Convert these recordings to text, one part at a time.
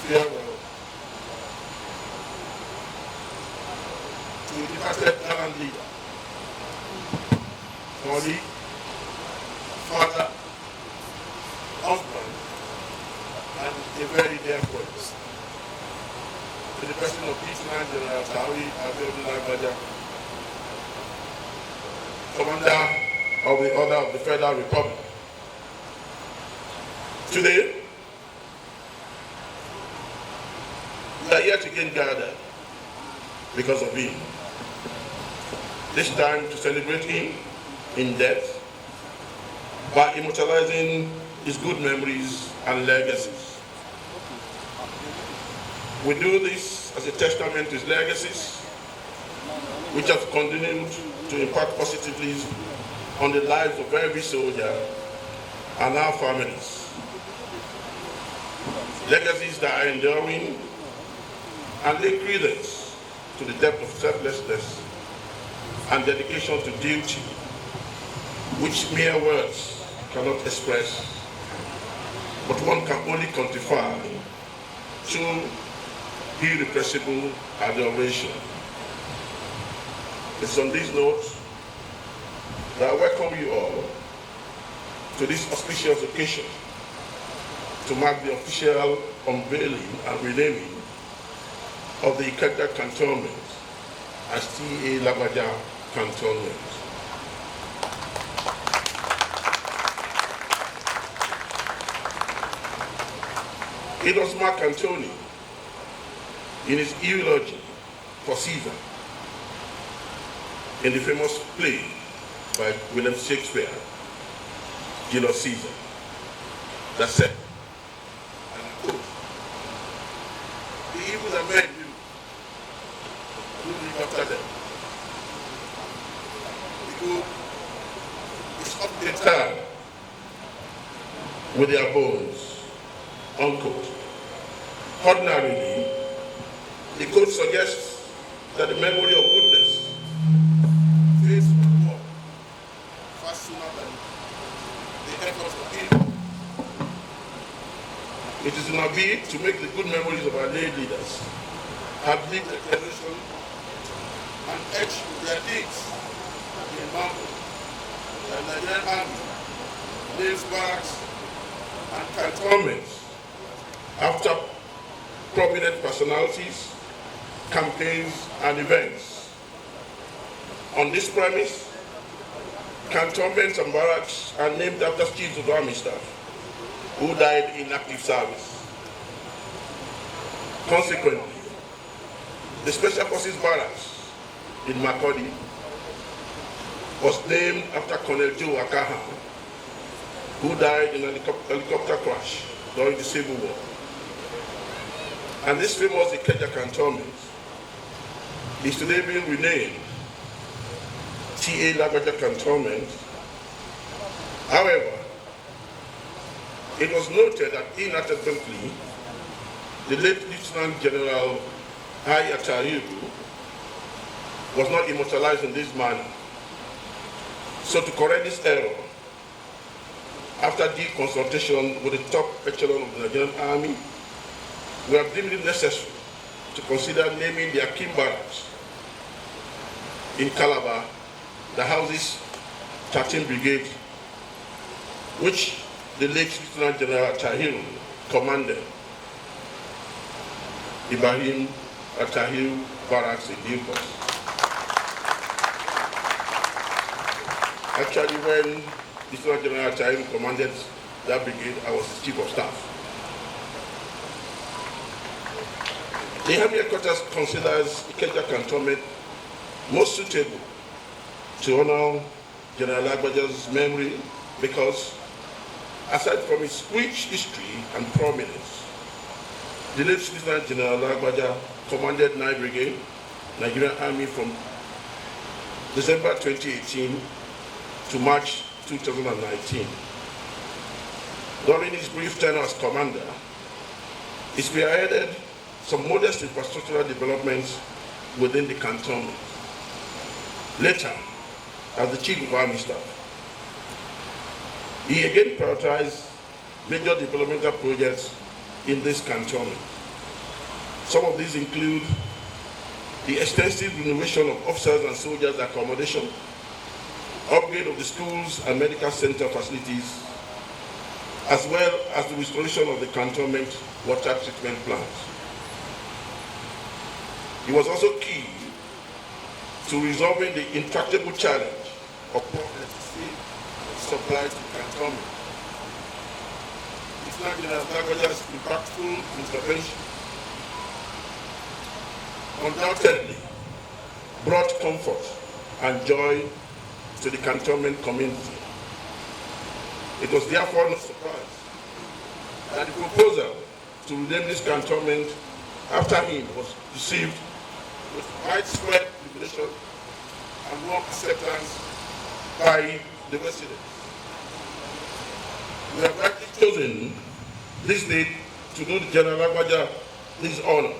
farewell to the departed gallant leader, colleague, father, husband, and a very dear friend. To the person of Lieutenant General Attahiru Lagbaja, Commander of the Order of the Federal Republic. Today, we are yet again gathered because of him. This time to celebrate him in death by immortalizing his good memories and legacies. We do this as a testament to his legacies, which have continued to impact positively on the lives of every soldier and our families. Legacies that are enduring and lay credence to the depth of selflessness and dedication to duty, which mere words cannot express, but one can only quantify through irrepressible adoration. It's on these notes that I welcome you all to this auspicious occasion to mark the official unveiling and renaming of the Ikeja Cantonments as T.A. Lagbaja Cantonments. It was Mark Antony in his eulogy for Caesar in the famous play by William Shakespeare, Julius Caesar, that said, and I quote, "The evil that men do, who look after them. The good is often tired with their bones," unquote. Ordinarily, the quote suggests that the memory of goodness fades from the war far sooner than the efforts of evil. It is in our bid to make the good memories of our late leaders have lived a generation and etched with their deeds in marble that the Nigerian Army, names, barracks, and cantonments after prominent personalities, campaigns, and events. On this premise, cantonments and barracks are named after chiefs of army staff who died in active service. Consequently, the Special Forces Barracks in Makurdi was named after Colonel Joe Akaha, who died in a helicopter crash during the Civil War. And this famous Ikeja Cantonment is today being renamed T.A. Lagbaja Cantonment. However, it was noted that inadvertently, the late Lieutenant General Attahiru was not immortalized in this manner. So to correct this error, after deep consultation with the top echelon of the Nigerian Army, we have deemed it necessary to consider naming the Akim Barracks in Calabar that houses 13th Brigade, which the late Lieutenant General Attahiru commanded, Ibrahim Attahiru Barracks in Lagos. Actually, when Lieutenant General Attahiru commanded that brigade, I was his chief of staff. The Army Headquarters considers Ikeja Cantonment most suitable to honor General Lagbaja's memory because, aside from its rich history and prominence, the late Lieutenant General Lagbaja commanded 9th Brigade, Nigerian Army from December 2018 to March 2019. During his brief tenure as commander, he spearheaded some modest infrastructural developments within the cantonment. Later, as the Chief of Army Staff, he again prioritized major developmental projects in this cantonment. Some of these include the extensive renovation of officers and soldiers' accommodation, upgrade of the schools and medical center facilities, as well as the restoration of the cantonment water treatment plant. It was also key to resolving the intractable challenge of poor electricity supply to cantonment. It's not Lagbaja's impactful intervention undoubtedly brought comfort and joy to the cantonment community. It was therefore no surprise that the proposal to rename this cantonment after him was received with widespread jubilation and warm acceptance by the residents. We have rightly chosen this date to do the General Lagbaja this honor,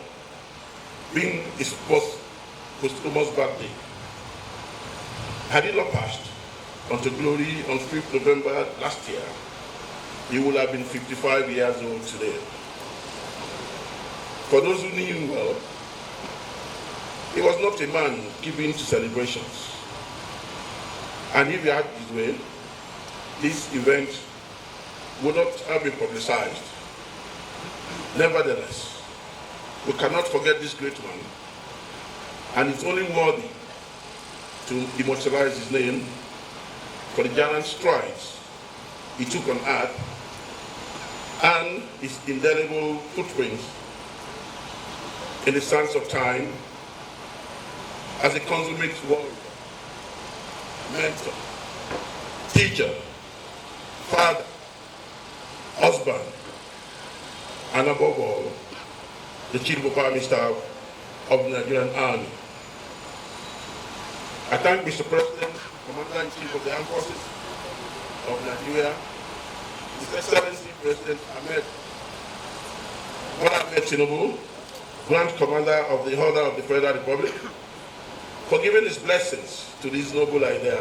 being his posthumous birthday. Had it not passed unto glory on 5th November last year, he would have been 55 years old today. For those who knew him well, he was not a man given to celebrations. And if he had his way, this event would not have been publicized. Nevertheless, we cannot forget this great man, and it's only worthy to immortalize his name for the gallant strides he took on earth and his indelible footprints in the sands of time as a consummate warrior, mentor, teacher, father, husband, and above all, the Chief of Army Staff of the Nigerian Army. I thank Mr. President, Commander-in-Chief of the Armed Forces of Nigeria, His Excellency President Ahmed Tinubu, Grand Commander of the Order of the Federal Republic, for giving his blessings to this noble idea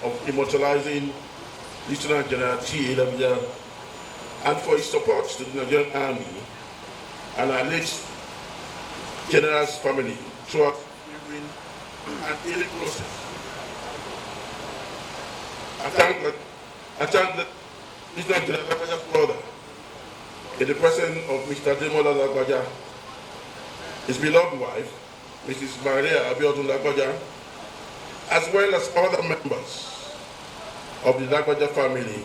of immortalizing Lieutenant General T.A. Lagbaja, and for his support to the Nigerian Army and our late General's family throughout the and healing process. I thank the Lieutenant General Lagbaja's brother, in the presence of Mr. Demola Lagbaja, his beloved wife, Mrs. Maria Abiodun Lagbaja, as well as other members of the Lagbaja family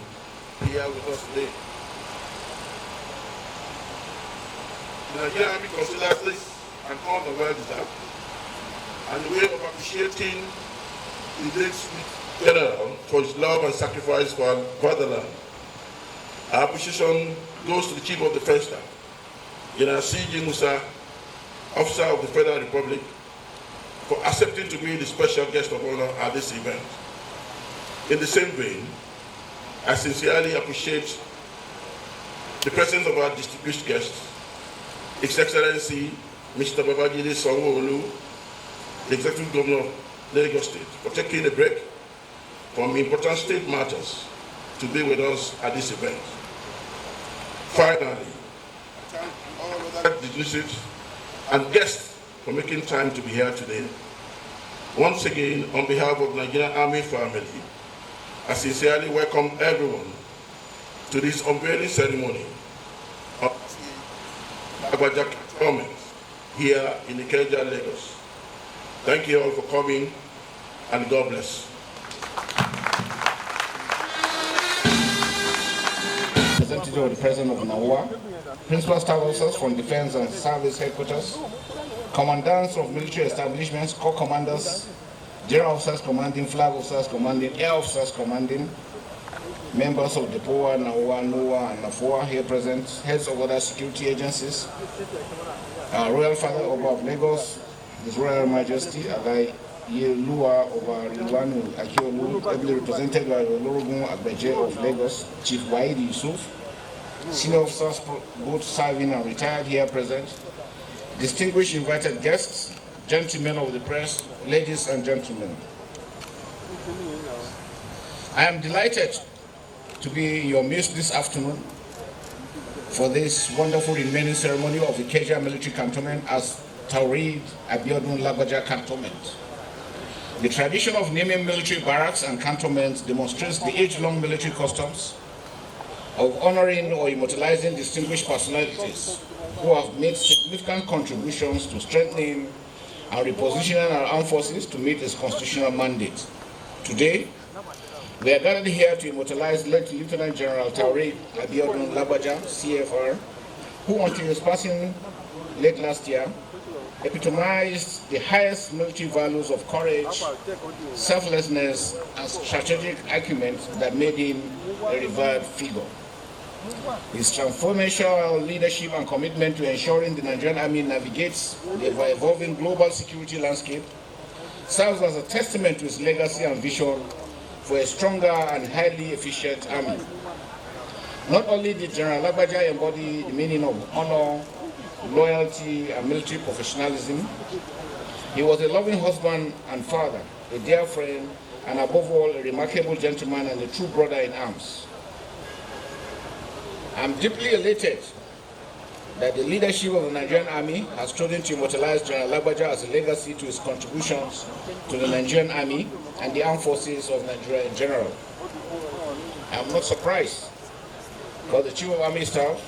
here with us today. The Nigerian Army considers this an honor well deserved, and a way of appreciating the late General for his love and sacrifice for our fatherland. Our appreciation goes to the Chief of Defense Staff, General C.G. Musa, Officer of the Federal Republic, for accepting to be the special guest of honor at this event. In the same vein, I sincerely appreciate the presence of our distinguished guests, His Excellency Mr. Babajide Sanwo-Olu, the Executive Governor of Lagos State, for taking a break from important state matters to be with us at this event. Finally, I thank all other dignitaries and guests for making time to be here today. Once again, on behalf of the Nigerian Army family, I sincerely welcome everyone to this unveiling ceremony of Lagbaja Cantonments here in Ikeja, Lagos. Thank you all for coming, and God bless. Representative of the President of Naua, Principal Staff Officers from Defense and Service Headquarters, Commandants of military establishments, Corps Commanders, General Officers Commanding, Flag Officers Commanding, Air Officers Commanding, members of the POA, Naua, NOA, and NAFOA here present, heads of other security agencies, our Royal Father Oba of Lagos, His Royal Majesty Agai Yelua of Rilwanu Akiolu, ably represented by Olorogun Agbeje of Lagos, Chief Waidi Yusuf, senior officers both serving and retired here present, distinguished invited guests, gentlemen of the press, ladies and gentlemen. I am delighted to be in your midst this afternoon for this wonderful remaining ceremony of the Ikeja military cantonment as Attahiru Lagbaja Cantonment. The tradition of naming military barracks and cantonments demonstrates the age-long military customs of honoring or immortalizing distinguished personalities who have made significant contributions to strengthening and repositioning our armed forces to meet its constitutional mandate. Today, we are gathered here to immortalize late Lieutenant General Attahiru Lagbaja, CFR, who until his passing late last year, epitomized the highest military values of courage, selflessness, and strategic acumen that made him a revered figure. His transformational leadership and commitment to ensuring the Nigerian Army navigates the ever-evolving global security landscape serves as a testament to his legacy and vision for a stronger and highly efficient army. Not only did General Lagbaja embody the meaning of honor, loyalty, and military professionalism, he was a loving husband and father, a dear friend, and above all, a remarkable gentleman and a true brother in arms. I'm deeply elated that the leadership of the Nigerian Army has chosen to immortalize General Lagbaja as a legacy to his contributions to the Nigerian Army and the armed forces of Nigeria in general. I'm not surprised, because the Chief of Army Staff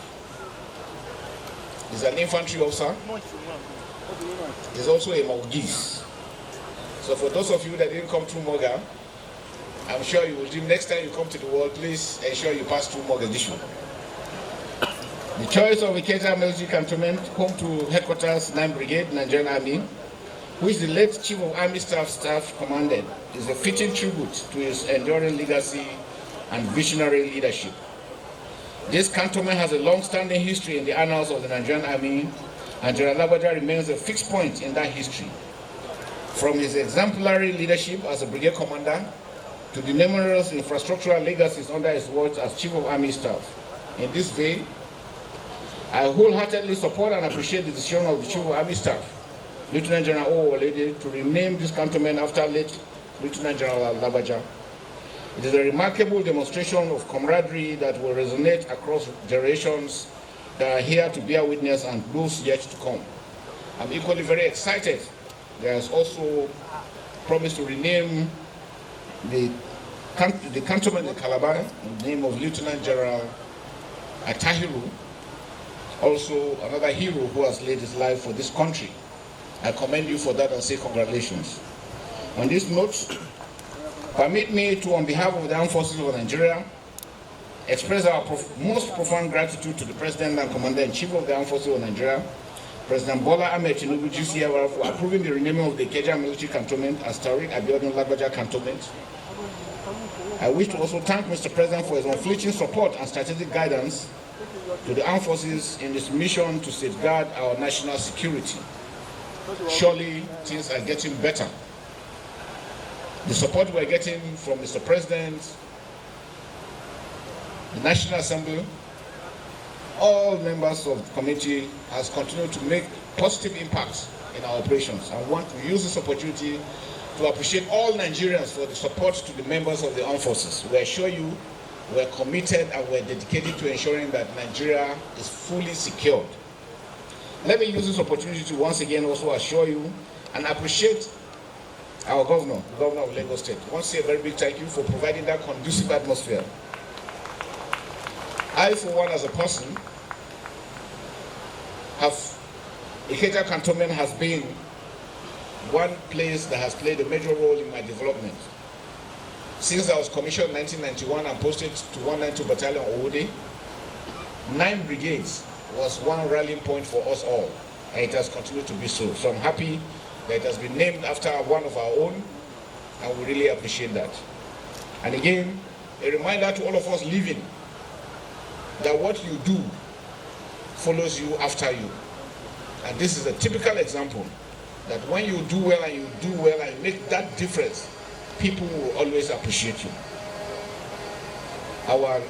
is an infantry officer. He's also a Maltese. So for those of you that didn't come through Moga, I'm sure you will do. Next time you come to the world, please ensure you pass through Mogadishu. The choice of Ikeja military cantonment, home to headquarters 9th Brigade, Nigerian Army, which the late Chief of Army Staff commanded, is a fitting tribute to his enduring legacy and visionary leadership. This cantonment has a long-standing history in the annals of the Nigerian Army, and General Lagbaja remains a fixed point in that history. From his exemplary leadership as a brigade commander to the numerous infrastructural legacies under his watch as Chief of Army Staff. In this vein, I wholeheartedly support and appreciate the decision of the Chief of Army Staff, Lieutenant General Olufemi, to rename this cantonment after late Lieutenant General Lagbaja. It is a remarkable demonstration of camaraderie that will resonate across generations that are here to bear witness and those yet to come. I'm equally very excited. There is also promise to rename the cantonment in Calabar in the name of Lieutenant General Attahiru, also another hero who has laid his life for this country. I commend you for that and say congratulations. On this note, permit me to, on behalf of the Armed Forces of Nigeria, express our most profound gratitude to the President and Commander-in-Chief of the Armed Forces of Nigeria, President Bola Ahmed Tinubu GCFR, for approving the renaming of the Ikeja military cantonment as Attahiru Lagbaja Cantonment. I wish to also thank Mr. President for his unflinching support and strategic guidance to the Armed Forces in this mission to safeguard our national security. Surely things are getting better. The support we're getting from Mr. President, the National Assembly, all members of the committee has continued to make positive impacts in our operations. I want to use this opportunity to appreciate all Nigerians for the support to the members of the armed forces. We assure you we're committed and we're dedicated to ensuring that Nigeria is fully secured. Let me use this opportunity to once again also assure you and appreciate our governor, the governor of Lagos State. I want to say a very big thank you for providing that conducive atmosphere. I, for one, as a person, Ikeja Cantonment has been one place that has played a major role in my development. Since I was commissioned in 1991 and posted to 192 Battalion Owode, 9 brigades was one rallying point for us all, and it has continued to be so. So I'm happy that it has been named after one of our own, and we really appreciate that. And again, a reminder to all of us living that what you do follows you after you. And this is a typical example that when you do well and you make that difference, people will always appreciate you. Our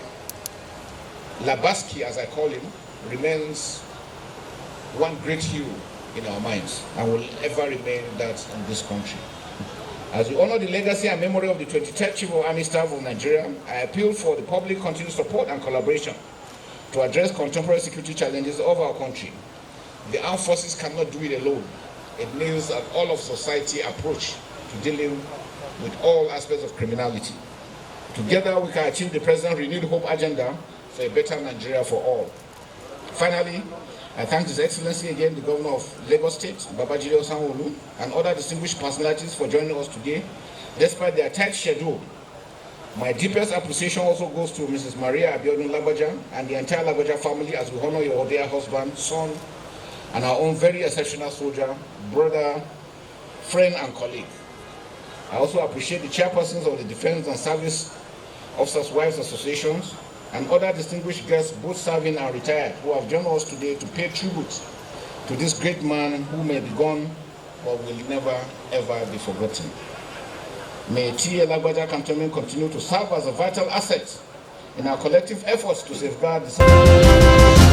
Labaski, as I call him, remains one great hero in our minds and will ever remain that in this country. As we honor the legacy and memory of the 23rd Chief of Army Staff of Nigeria, I appeal for the public continued support and collaboration to address contemporary security challenges of our country. The armed forces cannot do it alone. It needs an all-of-society approach to dealing with all aspects of criminality. Together, we can achieve the President's renewed hope agenda for a better Nigeria for all. Finally, I thank His Excellency again, the Governor of Lagos State, Babajide Sanwo-Olu, and other distinguished personalities for joining us today, despite their tight schedule. My deepest appreciation also goes to Mrs. Maria Abiodun Lagbaja and the entire Lagbaja family as we honor your dear husband, son, and our own very exceptional soldier, brother, friend, and colleague. I also appreciate the chairpersons of the Defense and Service Officers' Wives Associations and other distinguished guests, both serving and retired, who have joined us today to pay tribute to this great man who may be gone but will never, ever be forgotten. May TA Lagbaja Cantonment continue to serve as a vital asset in our collective efforts to safeguard the